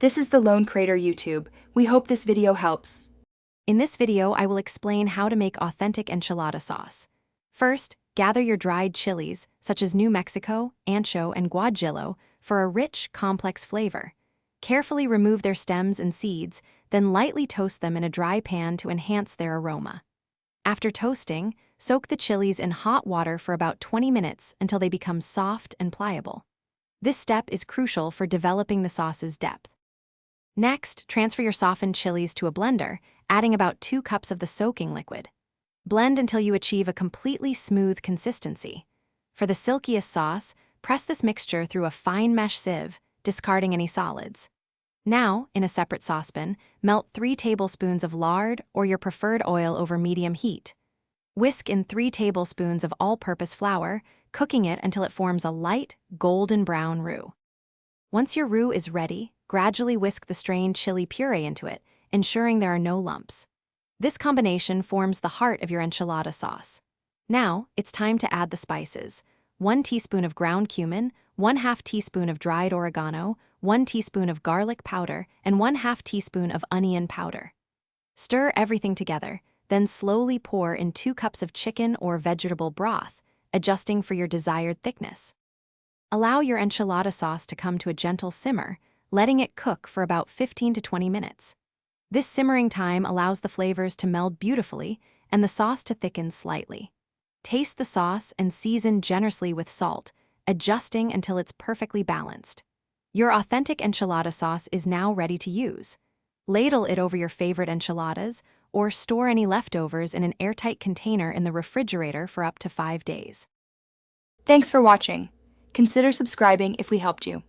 This is the Lone Crater YouTube. We hope this video helps. In this video, I will explain how to make authentic enchilada sauce. First, gather your dried chilies, such as New Mexico, ancho, and guajillo, for a rich, complex flavor. Carefully remove their stems and seeds, then lightly toast them in a dry pan to enhance their aroma. After toasting, soak the chilies in hot water for about 20 minutes until they become soft and pliable. This step is crucial for developing the sauce's depth. Next, transfer your softened chilies to a blender, adding about 2 cups of the soaking liquid. Blend until you achieve a completely smooth consistency. For the silkiest sauce, press this mixture through a fine mesh sieve, discarding any solids. Now, in a separate saucepan, melt 3 tablespoons of lard or your preferred oil over medium heat. Whisk in 3 tablespoons of all-purpose flour, cooking it until it forms a light, golden brown roux. Once your roux is ready, gradually whisk the strained chili puree into it, ensuring there are no lumps. This combination forms the heart of your enchilada sauce. Now, it's time to add the spices. 1 teaspoon of ground cumin, 1/2 teaspoon of dried oregano, 1 teaspoon of garlic powder, and 1/2 teaspoon of onion powder. Stir everything together, then slowly pour in 2 cups of chicken or vegetable broth, adjusting for your desired thickness. Allow your enchilada sauce to come to a gentle simmer, letting it cook for about 15 to 20 minutes. This simmering time allows the flavors to meld beautifully and the sauce to thicken slightly. Taste the sauce and season generously with salt, adjusting until it's perfectly balanced. Your authentic enchilada sauce is now ready to use. Ladle it over your favorite enchiladas or store any leftovers in an airtight container in the refrigerator for up to 5 days. Thanks for watching. Consider subscribing if we helped you.